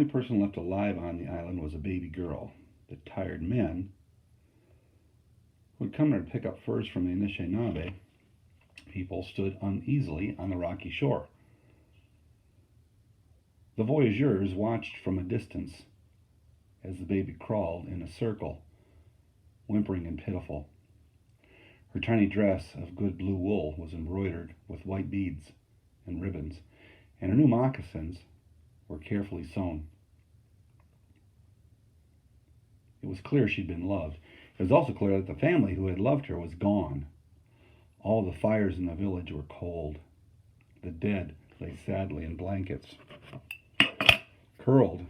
only person left alive on the island was a baby girl. The tired men who had come there to pick up furs from the Anishinaabe people stood uneasily on the rocky shore. The voyageurs watched from a distance as the baby crawled in a circle, whimpering and pitiful. Her tiny dress of good blue wool was embroidered with white beads and ribbons, and her new moccasins were carefully sewn. It was clear she'd been loved. It was also clear that the family who had loved her was gone. All the fires in the village were cold. The dead lay sadly in blankets, curled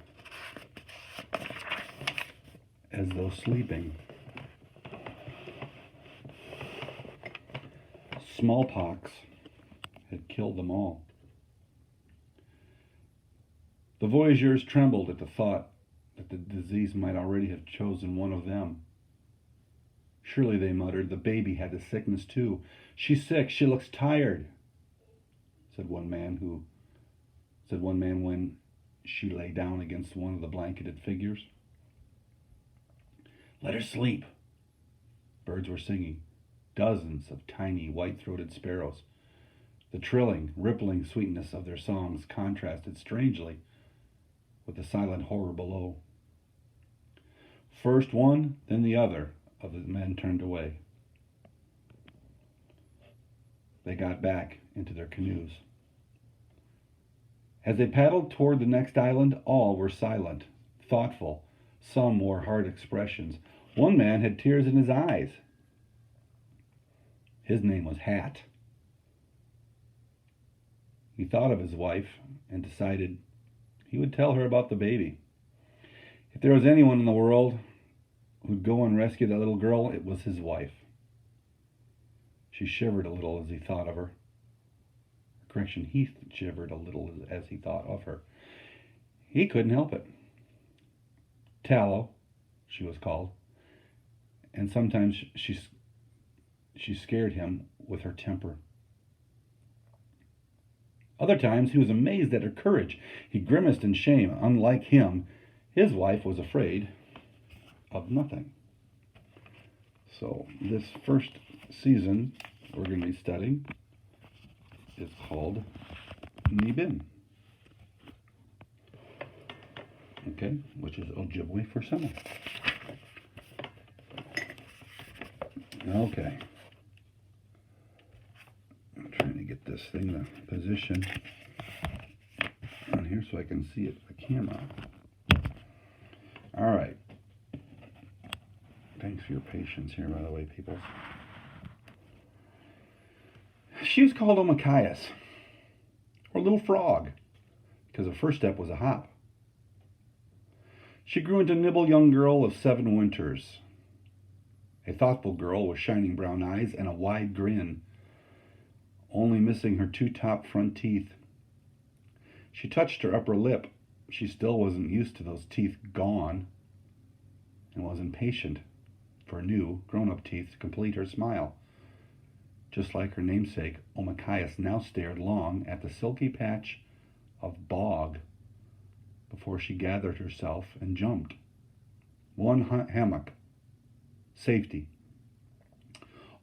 as though sleeping. Smallpox had killed them all. The voyageurs trembled at the thought that the disease might already have chosen one of them. Surely, they muttered, the baby had the sickness too. She's sick, she looks tired, said one man when she lay down against one of the blanketed figures. Let her sleep. Birds were singing, dozens of tiny white-throated sparrows. The trilling, rippling sweetness of their songs contrasted strangely with the silent horror below. First one, then the other of the men turned away. They got back into their canoes. As they paddled toward the next island, all were silent, thoughtful. Some wore hard expressions. One man had tears in his eyes. His name was Hat. He thought of his wife and decided he would tell her about the baby. If there was anyone in the world who'd go and rescue that little girl, it was his wife. She shivered a little as he thought of her. Correction, he shivered a little as he thought of her. He couldn't help it. Tallow, she was called, and sometimes she scared him with her temper. Other times he was amazed at her courage. He grimaced in shame. Unlike him, his wife was afraid of nothing. So this first season we're going to be studying is called Nibin. Okay, which is Ojibwe for summer. Okay. I'm trying to get this thing to position on here so I can see it, the camera. All right. Thanks for your patience here, by the way, people. She was called Omakayas, or Little Frog, because the first step was a hop. She grew into a nimble young girl of 7 winters, a thoughtful girl with shining brown eyes and a wide grin, only missing her 2 top front teeth. She touched her upper lip. She still wasn't used to those teeth gone, and was impatient for new, grown-up teeth to complete her smile. Just like her namesake, Omakayas now stared long at the silky patch of bog before she gathered herself and jumped. One hammock. Safety.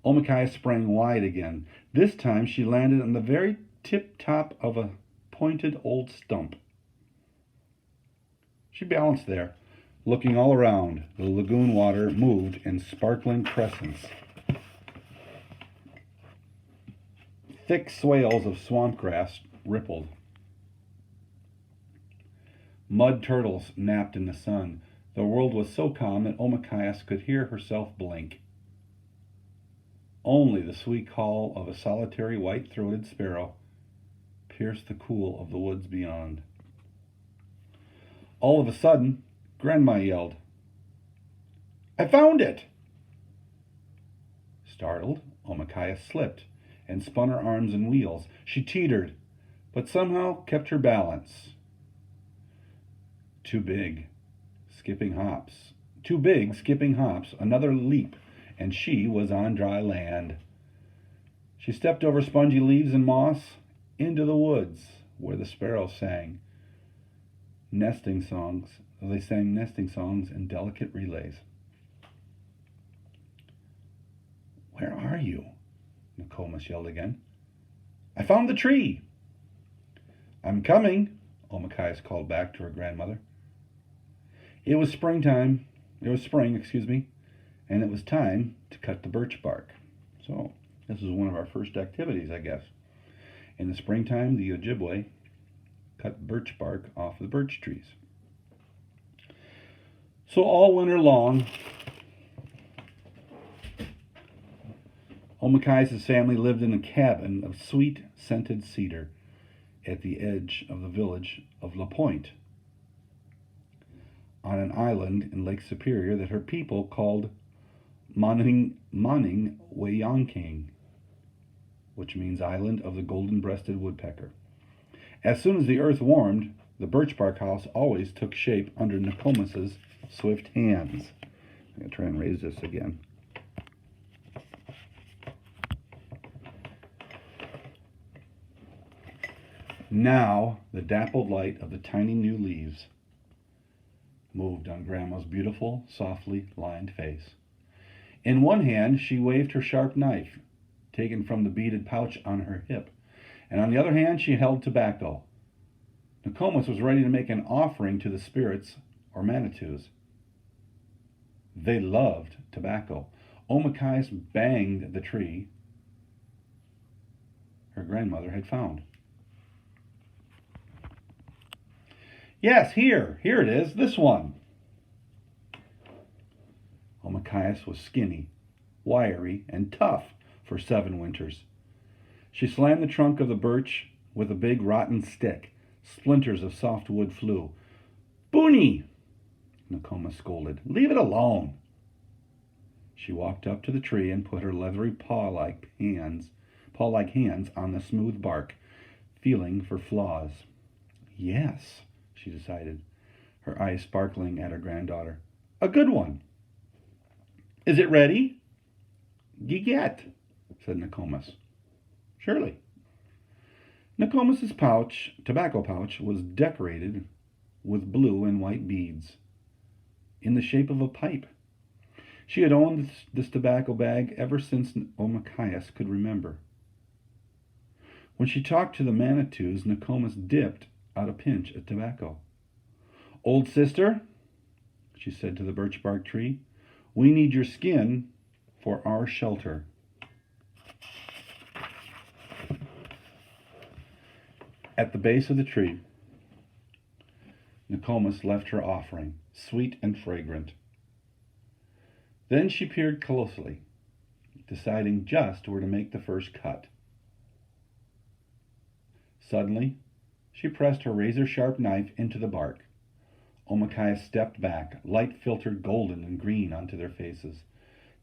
Omakayas sprang wide again. This time she landed on the very tip-top of a pointed old stump. She balanced there, looking all around. The lagoon water moved in sparkling crescents. Thick swales of swamp grass rippled. Mud turtles napped in the sun. The world was so calm that Omakayas could hear herself blink. Only the sweet call of a solitary white-throated sparrow pierced the cool of the woods beyond. All of a sudden, Grandma yelled, "I found it!" Startled, Omakayas slipped and spun her arms and wheels. She teetered, but somehow kept her balance. Too big, skipping hops, another leap, and she was on dry land. She stepped over spongy leaves and moss into the woods where the sparrows sang. nesting songs. They sang nesting songs and delicate relays. "Where are you?" Nokomis yelled again. "I found the tree." "I'm coming," Omakayas called back to her grandmother. It was spring, and it was time to cut the birch bark. So, this was one of our first activities, I guess. In the springtime, the Ojibwe cut birch bark off the birch trees. So all winter long, Omakayas' family lived in a cabin of sweet scented cedar at the edge of the village of La Pointe, on an island in Lake Superior that her people called Weyonking, which means Island of the Golden-Breasted Woodpecker. As soon as the earth warmed, the birch bark house always took shape under Nokomis' swift hands. I'm going to try and raise this again. Now, the dappled light of the tiny new leaves moved on Grandma's beautiful, softly lined face. In one hand, she waved her sharp knife, taken from the beaded pouch on her hip, and on the other hand, she held tobacco. Nokomis was ready to make an offering to the spirits or manitous. They loved tobacco. Omakayas banged the tree her grandmother had found. "Yes, here it is, this one." Omakayas was skinny, wiry, and tough for 7 winters. She slammed the trunk of the birch with a big rotten stick. Splinters of soft wood flew. "Booney!" Nokomis scolded. "Leave it alone." She walked up to the tree and put her leathery paw-like hands on the smooth bark, feeling for flaws. "Yes," she decided, her eyes sparkling at her granddaughter. "A good one." "Is it ready?" "Get," said Nokomis. "Surely." Nokomis' tobacco pouch, was decorated with blue and white beads in the shape of a pipe. She had owned this tobacco bag ever since Omakayas could remember. When she talked to the manitous, Nokomis dipped out a pinch of tobacco. "Old sister," she said to the birch bark tree, "we need your skin for our shelter." At the base of the tree, Nokomis left her offering, sweet and fragrant. Then she peered closely, deciding just where to make the first cut. Suddenly, she pressed her razor-sharp knife into the bark. Omakayas stepped back. Light filtered golden and green onto their faces.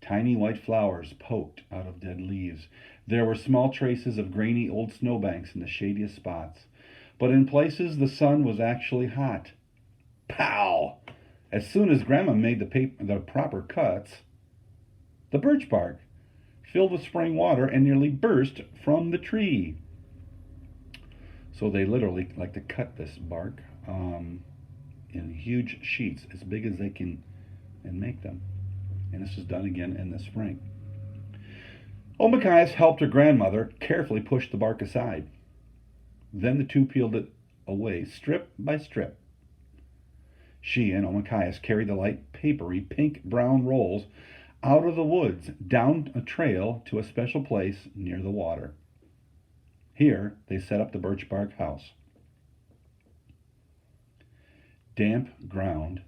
Tiny white flowers poked out of dead leaves. There were small traces of grainy old snowbanks in the shadiest spots. But in places, the sun was actually hot. Pow! As soon as Grandma made the proper cuts, the birch bark filled with spring water and nearly burst from the tree. So they literally like to cut this bark in huge sheets as big as they can and make them. And this is done again in the spring. Omakayas helped her grandmother carefully push the bark aside. Then the two peeled it away strip by strip. She and Omakayas carried the light, papery, pink-brown rolls out of the woods, down a trail to a special place near the water. Here they set up the birch bark house. Damp ground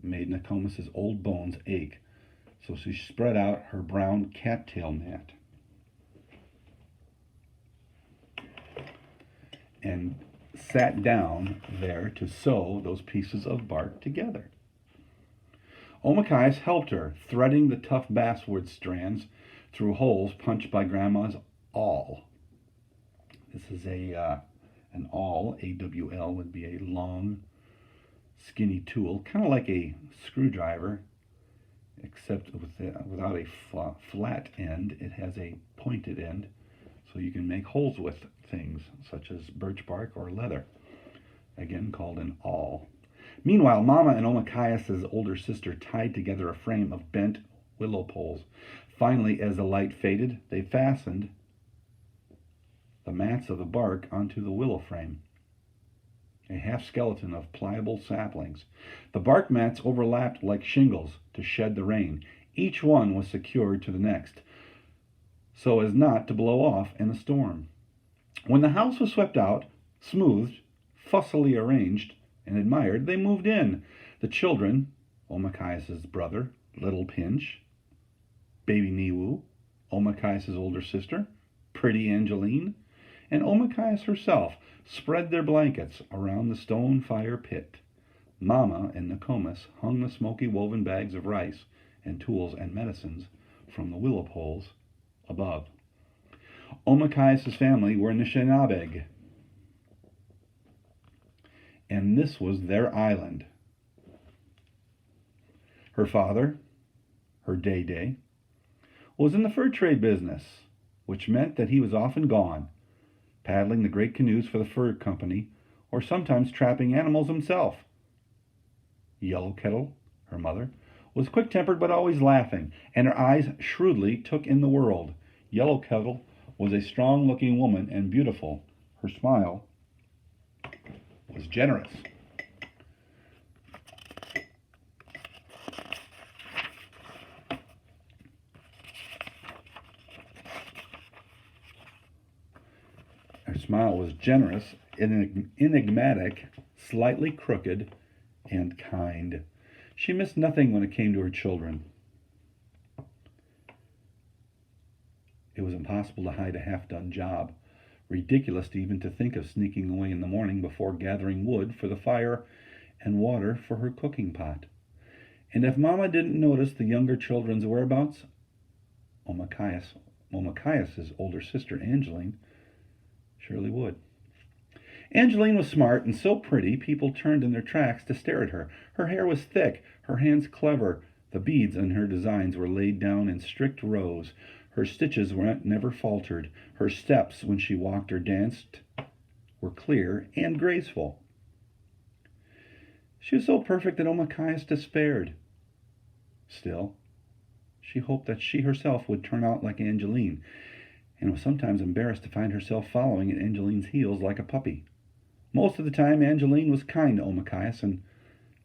made Nokomis' old bones ache, so she spread out her brown cattail mat and sat down there to sew those pieces of bark together. Omakayas helped her, threading the tough basswood strands through holes punched by Grandma's awl. This is an awl, A-W-L, would be a long, skinny tool, kind of like a screwdriver, except without a flat end. It has a pointed end, so you can make holes with things such as birch bark or leather. again called an awl. Meanwhile, Mama and Omakayas' older sister tied together a frame of bent willow poles. Finally, as the light faded, they fastened the mats of the bark onto the willow frame, a half-skeleton of pliable saplings. The bark mats overlapped like shingles to shed the rain. Each one was secured to the next, so as not to blow off in a storm. When the house was swept out, smoothed, fussily arranged, and admired, they moved in. The children, Omakayas' brother, Little Pinch, Baby Niwu, Omakayas' older sister, Pretty Angeline, and Omakayas herself, spread their blankets around the stone fire pit. Mama and Nokomis hung the smoky woven bags of rice and tools and medicines from the willow poles above. Omakayas' family were Nishinabeg, and this was their island. Her father, her Day, was in the fur trade business, which meant that he was often gone, paddling the great canoes for the fur company, or sometimes trapping animals himself. Yellow Kettle, her mother, was quick-tempered but always laughing, and her eyes shrewdly took in the world. Yellow Kettle was a strong-looking woman and beautiful. Her smile was generous. Her smile was generous, enigmatic, slightly crooked, and kind. She missed nothing when it came to her children. It was impossible to hide a half-done job. Ridiculous even to think of sneaking away in the morning before gathering wood for the fire and water for her cooking pot. And if Mama didn't notice the younger children's whereabouts, Omakayas' older sister, Angeline, surely would. Angeline was smart and so pretty, people turned in their tracks to stare at her. Her hair was thick, her hands clever. The beads in her designs were laid down in strict rows. Her stitches never faltered. Her steps, when she walked or danced, were clear and graceful. She was so perfect that Omakayas despaired. Still, she hoped that she herself would turn out like Angeline, and was sometimes embarrassed to find herself following at Angeline's heels like a puppy. Most of the time, Angeline was kind to Omakayas and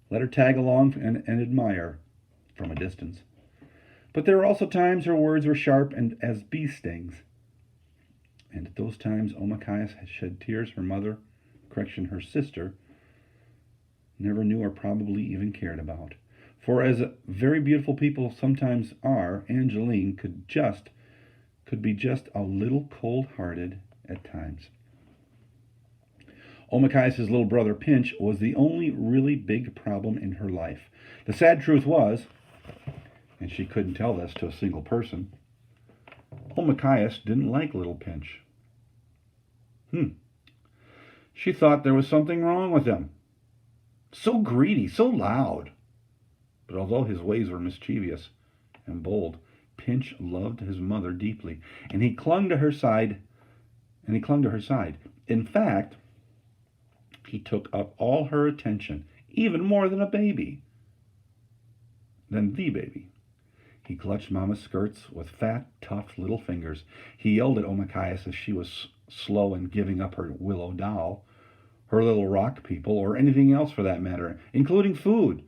let her tag along and admire from a distance. But there were also times her words were sharp and as bee stings. And at those times, Omakayas had shed tears her sister, never knew or probably even cared about. For as very beautiful people sometimes are, Angeline could be just a little cold-hearted at times. Omakayas' little brother Pinch was the only really big problem in her life. The sad truth was, and she couldn't tell this to a single person, Omakayas didn't like little Pinch. She thought there was something wrong with him. So greedy, so loud. But although his ways were mischievous and bold, Pinch loved his mother deeply, and he clung to her side. In fact, he took up all her attention, even more than the baby. He clutched Mama's skirts with fat, tough little fingers. He yelled at Omakayas if she was slow in giving up her willow doll, her little rock people, or anything else for that matter, including food.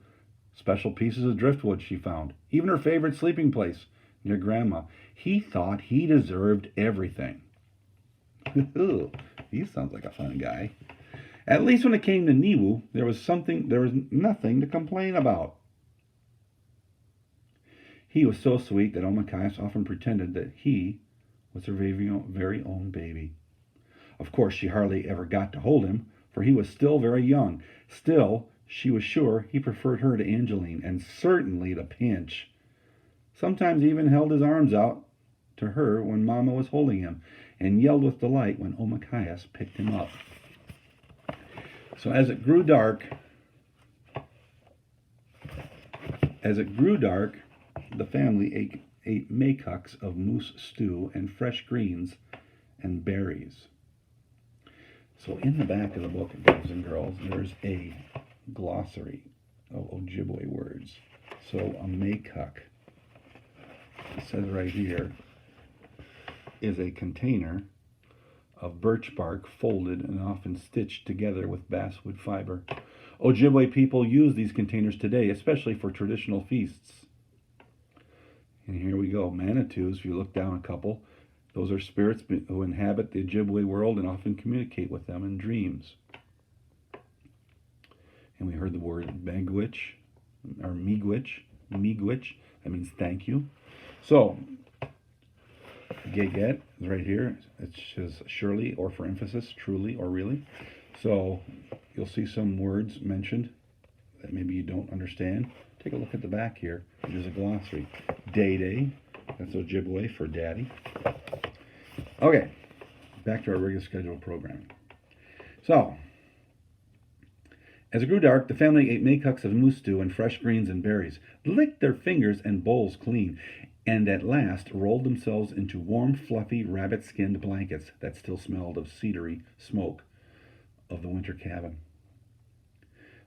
Special pieces of driftwood she found, even her favorite sleeping place near Grandma. He thought he deserved everything. He sounds like a fun guy. At least when it came to Niwu, there was nothing to complain about. He was so sweet that Omakayas often pretended that he was her very own baby. Of course, she hardly ever got to hold him, for he was still very young. Still, she was sure he preferred her to Angeline, and certainly to Pinch. Sometimes he even held his arms out to her when Mama was holding him, and yelled with delight when Omakayas picked him up. So as it grew dark, the family ate maycucks of moose stew and fresh greens and berries. So in the back of the book, boys and girls, there's a glossary of Ojibwe words. So a makuk, it says right here, is a container of birch bark folded and often stitched together with basswood fiber. Ojibwe people use these containers today, especially for traditional feasts. And here we go. Manitous, if you look down a couple, those are spirits who inhabit the Ojibwe world and often communicate with them in dreams. And we heard the word miigwech, or miigwech. That means thank you. So, geget is right here. It says surely, or for emphasis, truly, or really. So, you'll see some words mentioned that maybe you don't understand. Take a look at the back here. There's a glossary. Day, that's Ojibwe for daddy. Okay, back to our regular scheduled program. So, as it grew dark, the family ate maycuks of moose stew and fresh greens and berries, licked their fingers and bowls clean, and at last rolled themselves into warm, fluffy, rabbit-skinned blankets that still smelled of cedary smoke of the winter cabin.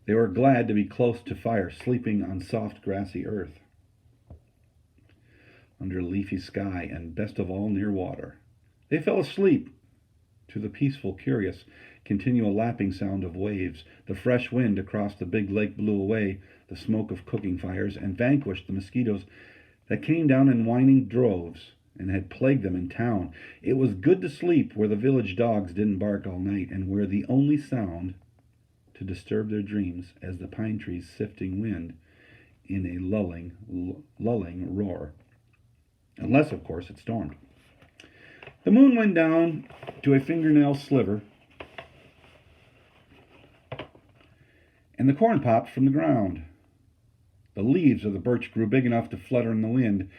They were glad to be close to fire, sleeping on soft, grassy earth, under a leafy sky, and best of all, near water. They fell asleep to the peaceful, curious, continual lapping sound of waves. The fresh wind across the big lake blew away the smoke of cooking fires and vanquished the mosquitoes that came down in whining droves and had plagued them in town. It was good to sleep where the village dogs didn't bark all night, and where the only sound to disturb their dreams as the pine trees sifting wind in a lulling roar. Unless, of course, it stormed. The moon went down to a fingernail sliver, and the corn popped from the ground. The leaves of the birch grew big enough to flutter in the wind,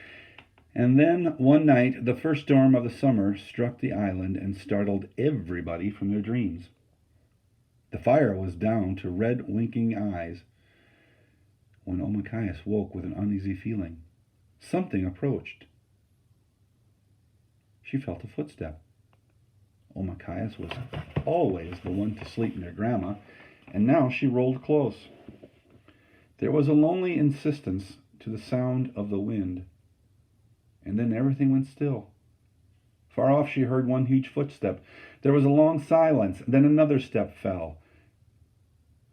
and then one night the first storm of the summer struck the island and startled everybody from their dreams. The fire was down to red winking eyes when Omakayas woke with an uneasy feeling. Something approached. She felt a footstep. Omakayas was always the one to sleep near Grandma, and now she rolled close. There was a lonely insistence to the sound of the wind, and then everything went still. Far off she heard one huge footstep. There was a long silence, then another step fell.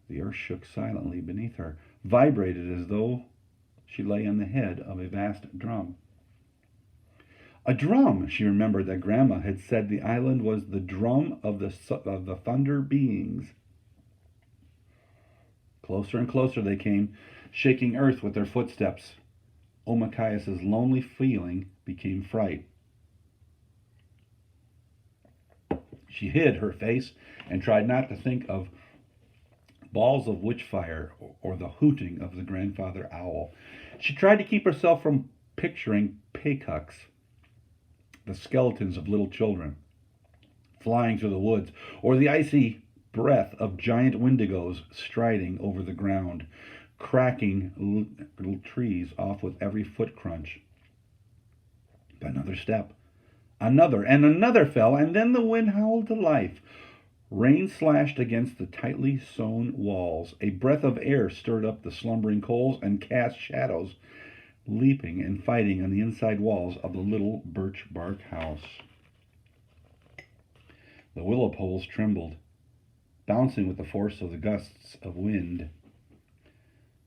The earth shook silently beneath her, vibrated as though she lay on the head of a vast drum. A drum! She remembered that Grandma had said the island was the drum of the thunder beings. Closer and closer they came, shaking earth with their footsteps. Omakayas' lonely feeling became fright. She hid her face and tried not to think of balls of witchfire or the hooting of the grandfather owl. She tried to keep herself from picturing paycucks, the skeletons of little children, flying through the woods, or the icy breath of giant wendigos striding over the ground, cracking little trees off with every foot crunch. Another step, another, and another fell, and then the wind howled to life. Rain slashed against the tightly sewn walls. A breath of air stirred up the slumbering coals and cast shadows, leaping and fighting on the inside walls of the little birch bark house. The willow poles trembled, bouncing with the force of the gusts of wind.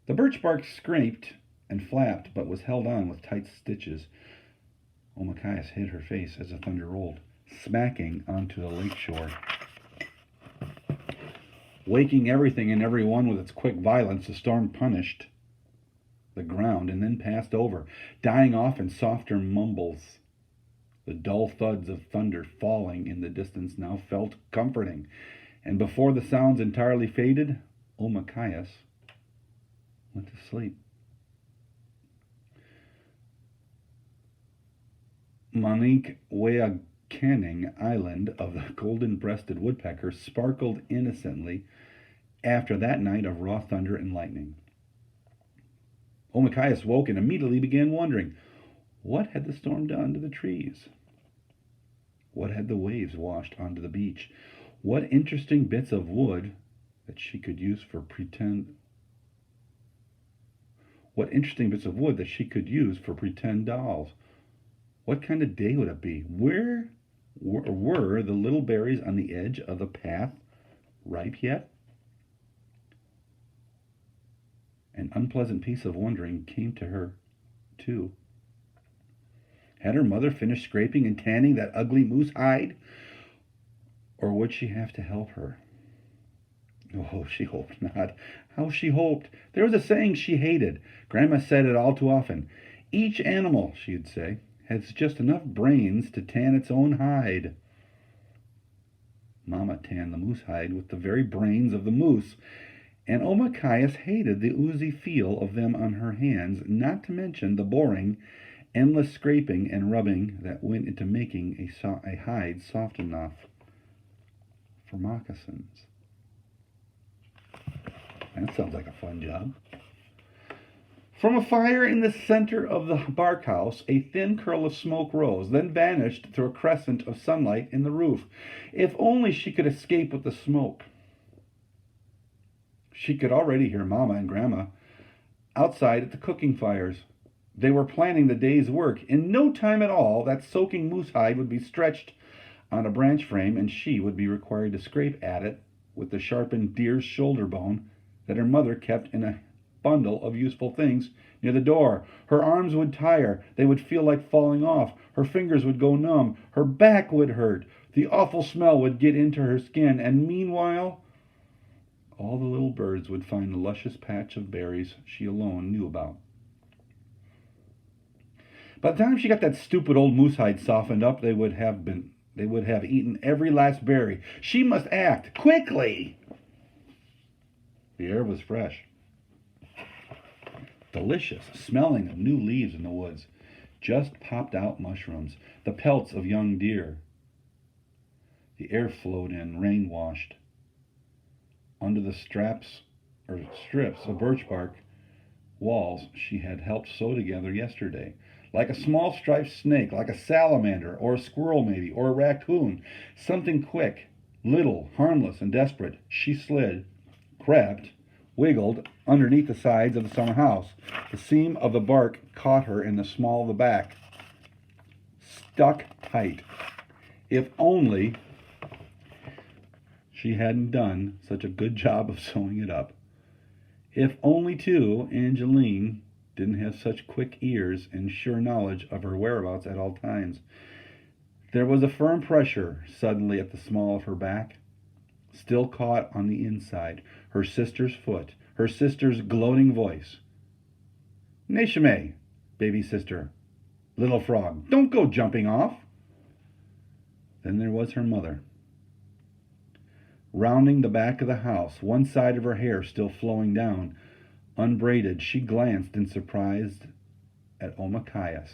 The birch bark scraped and flapped, but was held on with tight stitches. Omakayas hid her face as the thunder rolled, smacking onto the lake shore, waking everything and everyone with its quick violence. The storm punished the ground and then passed over, dying off in softer mumbles. The dull thuds of thunder falling in the distance now felt comforting, and before the sounds entirely faded, Omakayas went to sleep. Canning Island of the golden-breasted woodpecker sparkled innocently after that night of raw thunder and lightning. Omakayas woke and immediately began wondering, what had the storm done to the trees? What had the waves washed onto the beach? What interesting bits of wood that she could use for pretend what interesting bits of wood that she could use for pretend dolls. What kind of day would it be? Where were the little berries on the edge of the path ripe yet? An unpleasant piece of wondering came to her, too. Had her mother finished scraping and tanning that ugly moose hide? Or would she have to help her? Oh, she hoped not. How she hoped. There was a saying she hated. Grandma said it all too often. Each animal, she'd say, has just enough brains to tan its own hide. Mama tanned the moose hide with the very brains of the moose, and Omakayas hated the oozy feel of them on her hands, not to mention the boring, endless scraping and rubbing that went into making a hide soft enough for moccasins. That sounds like a fun job. From a fire in the center of the bark house, a thin curl of smoke rose, then vanished through a crescent of sunlight in the roof. If only she could escape with the smoke. She could already hear Mama and Grandma outside at the cooking fires. They were planning the day's work. In no time at all, that soaking moose hide would be stretched on a branch frame, and she would be required to scrape at it with the sharpened deer's shoulder bone that her mother kept in a bundle of useful things near the door. Her arms would tire. They would feel like falling off. Her fingers would go numb. Her back would hurt. The awful smell would get into her skin, and meanwhile, all the little birds would find the luscious patch of berries she alone knew about. By the time she got that stupid old moose hide softened up, they would have eaten every last berry. She must act quickly. The air was fresh, delicious, smelling of new leaves in the woods, just popped out mushrooms, the pelts of young deer. The air flowed in, rain washed. Under the strips of birch bark walls she had helped sew together yesterday. Like a small striped snake, like a salamander, or a squirrel maybe, or a raccoon. Something quick, little, harmless, and desperate. She slid, crept, wiggled underneath the sides of the summer house. The seam of the bark caught her in the small of the back. Stuck tight. If only she hadn't done such a good job of sewing it up. If only, too, Angeline didn't have such quick ears and sure knowledge of her whereabouts at all times. There was a firm pressure suddenly at the small of her back, still caught on the inside, her sister's foot, her sister's gloating voice. Neshime, baby sister, little frog, don't go jumping off. Then there was her mother, rounding the back of the house, one side of her hair still flowing down. Unbraided, she glanced in surprise at Omakayas,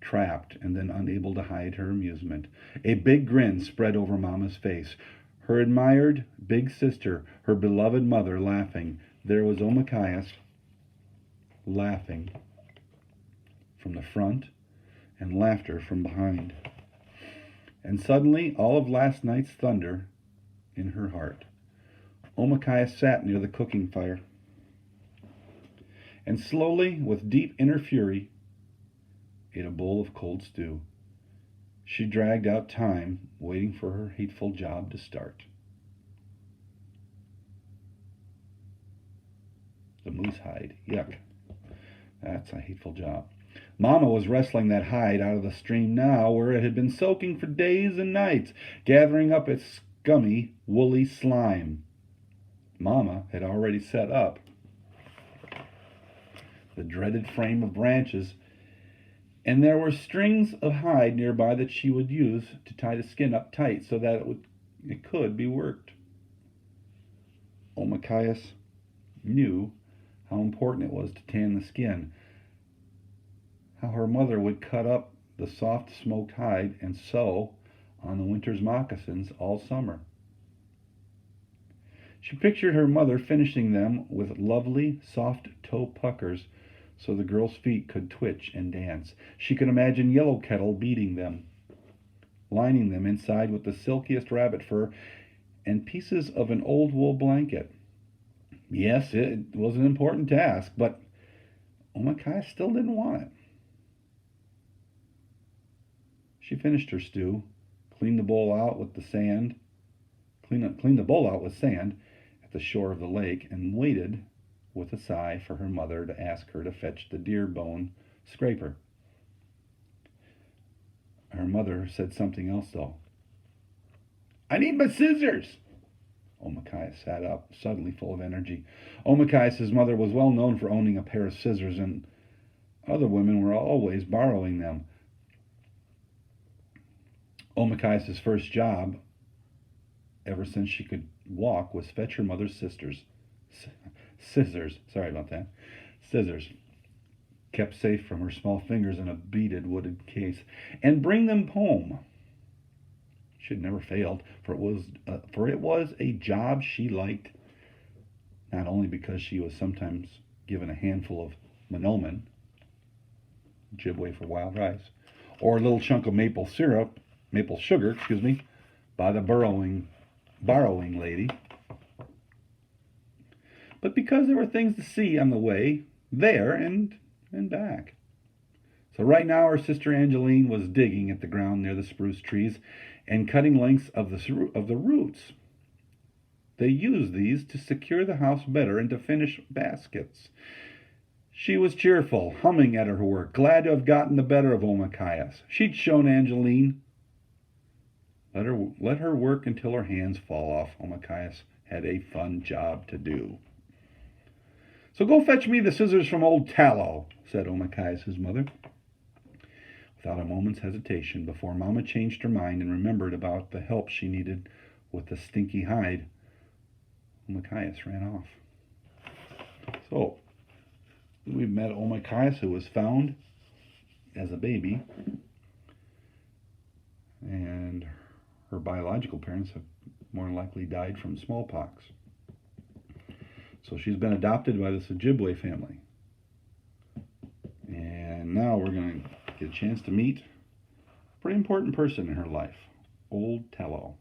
trapped and then unable to hide her amusement. A big grin spread over Mama's face. Her admired big sister, her beloved mother, laughing. There was Omakayas, laughing from the front and laughter from behind. And suddenly, all of last night's thunder in her heart. Omakayas sat near the cooking fire, and slowly, with deep inner fury, ate a bowl of cold stew. She dragged out time, waiting for her hateful job to start. The moose hide, yuck. That's a hateful job. Mama was wrestling that hide out of the stream now, where it had been soaking for days and nights, gathering up its scummy, woolly slime. Mama had already set up the dreaded frame of branches, and there were strings of hide nearby that she would use to tie the skin up tight so that it could be worked. Omakayas knew how important it was to tan the skin, how her mother would cut up the soft smoked hide and sew on the winter's moccasins all summer. She pictured her mother finishing them with lovely soft toe puckers so the girl's feet could twitch and dance. She could imagine Yellow Kettle beating them, lining them inside with the silkiest rabbit fur, and pieces of an old wool blanket. Yes, it was an important task, but Omakayas still didn't want it. She finished her stew, cleaned the bowl out with sand at the shore of the lake, and waited with a sigh for her mother to ask her to fetch the deer bone scraper. Her mother said something else, though. "I need my scissors!" Omakayas sat up, suddenly full of energy. Omakayas' mother was well known for owning a pair of scissors, and other women were always borrowing them. Omakayas' first job, ever since she could walk, was fetch her mother's scissors. Sorry about that. Scissors, kept safe from her small fingers in a beaded wooden case, and bring them home. She had never failed, for it was a job she liked, not only because she was sometimes given a handful of manoomin, Ojibwe for wild rice, or a little chunk of maple sugar, by the borrowing lady, but because there were things to see on the way there and back. So right now her sister Angeline was digging at the ground near the spruce trees and cutting lengths of the roots. They used these to secure the house better and to finish baskets. She was cheerful, humming at her work, glad to have gotten the better of Omakayas. She'd shown Angeline. Let her work until her hands fall off. Omakayas had a fun job to do. "So go fetch me the scissors from old Tallow," said Omakayas' mother. Without a moment's hesitation, before Mama changed her mind and remembered about the help she needed with the stinky hide, Omakayas ran off. So, we've met Omakayas, who was found as a baby, and her biological parents have more than likely died from smallpox. So she's been adopted by this Ojibwe family. And now we're going to get a chance to meet a pretty important person in her life, Old Tallow.